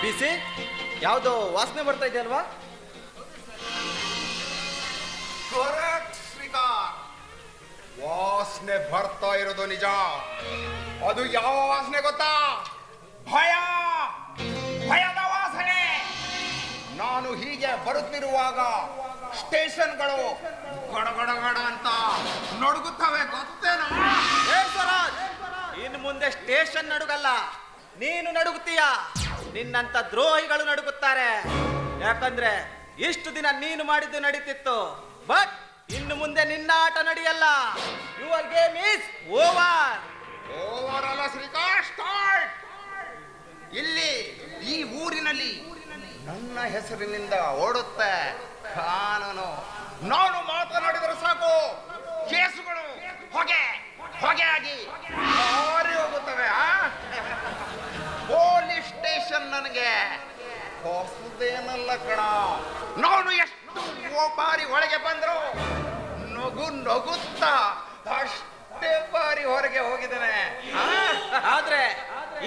ಬಿಸಿ ಯಾವುದೋ ವಾಸನೆ ಬರ್ತಾ ಇದೆ ಅಲ್ವಾ? ಕರೆಕ್ಟ್ ಶ್ರೀಕಾಂತ್, ವಾಸನೆ ಬರ್ತಾ ಇರೋದು ನಿಜ. ಅದು ಯಾವ ವಾಸನೆ ಗೊತ್ತಾ? ಭಯ, ಭಯದ ವಾಸನೆ. ನಾನು ಹೀಗೆ ಬರುತ್ತಿರುವಾಗ ಸ್ಟೇಷನ್ಗಳು ಗಡಗಡಗಡ ಅಂತ ನಡುಗುತ್ತವೆ ಗೊತ್ತೇನಾ? ಇನ್ನು ಮುಂದೆ ಸ್ಟೇಷನ್ ನಡುಗಲ್ಲ, ನೀನು ನಡುಗುತ್ತೀಯ. ನಿನ್ನಂತ ದ್ರೋಹಿಗಳು ನಡುಗುತ್ತಾರೆ. ಯಾಕಂದ್ರೆ ಇಷ್ಟು ದಿನ ನೀನು ಮಾಡಿದ್ದು ನಡೀತಿತ್ತು, ಬಟ್ ಇನ್ನು ಮುಂದೆ ನಿನ್ನ ಆಟ ನಡೆಯಲ್ಲ. Your game is over. Over ಅಲ್ಲ ಶ್ರೀಕಾಂತ್, ಸ್ಟಾರ್ಟ್. ಇಲ್ಲಿ ಈ ಊರಿನಲ್ಲಿ ನನ್ನ ಹೆಸರಿನಿಂದ ಓಡುತ್ತೆ ಕಾನೂನು. ನಾನು ಮಾತನಾಡಿದರೆ ಸಾಕು, ಕೇಸುಗಳು ಹೊಗೆ ಹೊಗೆ ಆಗಿ ಹಾರಿ ಹೋಗುತ್ತವೆ. ಪೊಲೀಸ್ ಸ್ಟೇಷನ್ ನನಗೆ ಹೊಸದೇನಲ್ಲ ಕಣ. ನಾನು ಎಷ್ಟು ಬಾರಿ ಒಳಗೆ ಬಂದ್ರು ನಗುತ್ತಾ ಅಷ್ಟೇ ಬಾರಿ ಹೊರಗೆ ಹೋಗಿದ್ದೇನೆ. ಆದ್ರೆ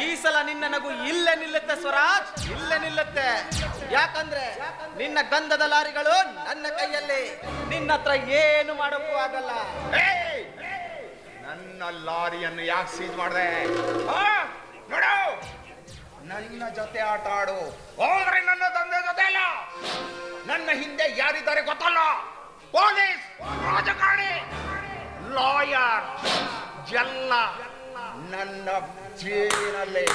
ಈ ಸಲ ನಿನ್ನ ನಗು ಇಲ್ಲೇ ನಿಲ್ಲುತ್ತೆ ಸ್ವರಾಜ್, ಇಲ್ಲೇ ನಿಲ್ಲುತ್ತೆ. ಯಾಕಂದ್ರೆ ನಿನ್ನ ಗಂಧದ ಲಾರಿಗಳು ನನ್ನ ಕೈಯಲ್ಲಿ. ನಿನ್ನ ಹತ್ರ ಏನು ಮಾಡೋಕ್ಕೂ ಆಗಲ್ಲ. ನನ್ನ ಲಾರಿಯನ್ನು ಯಾಕೆ ಸೀಜ್ ಮಾಡಿದೆ? ನೋಡು, ನನ್ನ ಜೊತೆ ಆಟ ಆಡು ಹೋದ್ರೆ ನನ್ನ ತಂದೆ ಜೊತೆ ಅಲ್ಲ. ನನ್ನ ಹಿಂದೆ ಯಾರಿದ್ದಾರೆ ಗೊತ್ತಲ್ಲ? ಪೊಲೀಸ್, ರಾಜಕಾರಣಿ, ಲಾಯರ್ ಎಲ್ಲ ನನ್ನ ಜೇಬಿನಲ್ಲಿ.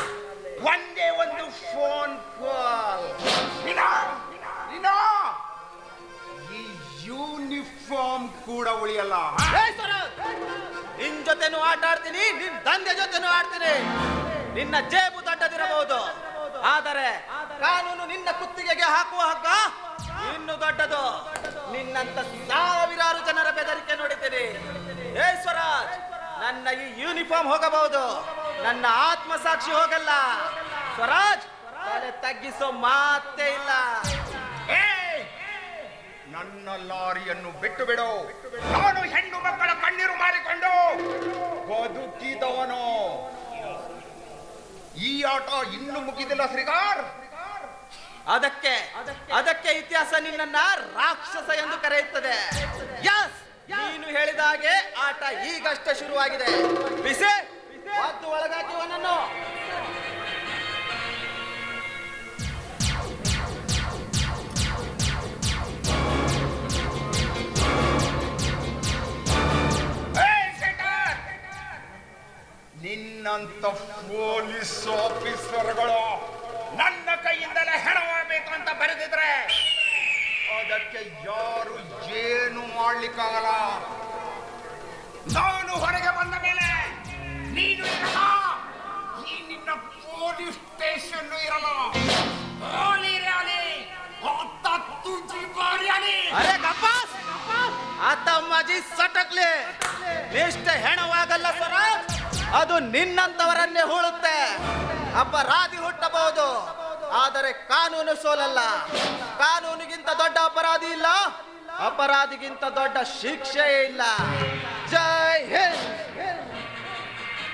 ಒಂದೇ ಒಂದು ಫೋನ್ ಕಾಲ್. ಈ ಯೂನಿಫಾರ್ಮ್ ಕೂಡ ಉಳಿಯಲ್ಲ. ನಿನ್ ಜೊತೆನೂ ಆಟ ಆಡ್ತೀನಿ, ನಿನ್ ತಂದೆ ಜೊತೆನೂ ಆಡ್ತೀನಿ. ನಿನ್ನ ಜೇಬು ದೊಡ್ಡದಿರಬಹುದು, ಆದರೆ ಕಾನೂನು ನಿನ್ನ ಕುತ್ತಿಗೆಗೆ ಹಾಕುವ ಹಗ್ಗ ಇನ್ನು ದೊಡ್ಡದು. ನಿನ್ನಂತ ಸಾವಿರಾರು ಜನರ ಬೆದರಿಕೆ ನೋಡಿದ್ದೀನಿ. ಏ ಸ್ವರಾಜ್, ನನ್ನ ಈ ಯೂನಿಫಾರ್ಮ್ ಹೋಗಬಹುದು, ನನ್ನ ಆತ್ಮಸಾಕ್ಷಿ ಹೋಗಲ್ಲ. ಸ್ವರಾಜ್, ತಲೆ ತಗ್ಗಿಸೋ ಮಾತೇ ಇಲ್ಲ. ನನ್ನ ಲಾರಿಯನ್ನು ಬಿಟ್ಟು ಬಿಡು. ನಾನು ಹೆಣ್ಣು ಮಕ್ಕಳ ಕಣ್ಣೀರು ಮಾರಿಕೊಂಡು ಬದುಕಿದವನು. ಈ ಆಟ ಇನ್ನೂ ಮುಗಿದಿಲ್ಲ ಶ್ರೀಕಾಂತ್. ಅದಕ್ಕೆ ಇತಿಹಾಸ ನಿನ್ನನ್ನ ರಾಕ್ಷಸ ಎಂದು ಕರೆಯುತ್ತದೆ. ಯಸ್, ನೀನು ಹೇಳಿದ ಹಾಗೆ ಆಟ ಈಗಷ್ಟೇ ಶುರುವಾಗಿದೆ. ಬಿಸಿ ಒದ್ದು ಒಳಗಾಕಿವನನ್ನು. ನಿನ್ನಂತ ಪೊಲೀಸ್ ಆಫೀಸರ್ಗಳು ನನ್ನ ಕೈಯಿಂದಲೇ ಹೆಣವಾಗಬೇಕು ಅಂತ ಬರೆದಿದ್ರೆ ಅದಕ್ಕೆ ಯಾರು ಏನು ಮಾಡ್ಲಿಕ್ಕಾಗಲ್ಲ. ನಾನು ಹೊರಗೆ ಬಂದ ಮೇಲೆ ನೀನು ಇರಲ್ಲ, ಈ ನಿನ್ನ ಪೊಲೀಸ್ ಸ್ಟೇಷನ್ ಇರಲ್ಲ. ಅರೆ ಗಪ್ಪಾಸ್, ಆತ ಮಜಿ ಸಟಕ್ಲಿ. ಇಷ್ಟ ಹೆಣವಾಗಲ್ಲ ಸ್ವರಾಜ್, ಅದು ನಿನ್ನಂತವರನ್ನೇ ಹೂಳುತ್ತೆ. ಅಪರಾಧಿ ಹುಟ್ಟಬಹುದು, ಆದರೆ ಕಾನೂನು ಸೋಲಲ್ಲ. ಕಾನೂನಿಗಿಂತ ದೊಡ್ಡ ಅಪರಾಧಿ ಇಲ್ಲ, ಅಪರಾಧಿಗಿಂತ ದೊಡ್ಡ ಶಿಕ್ಷೆ ಇಲ್ಲ.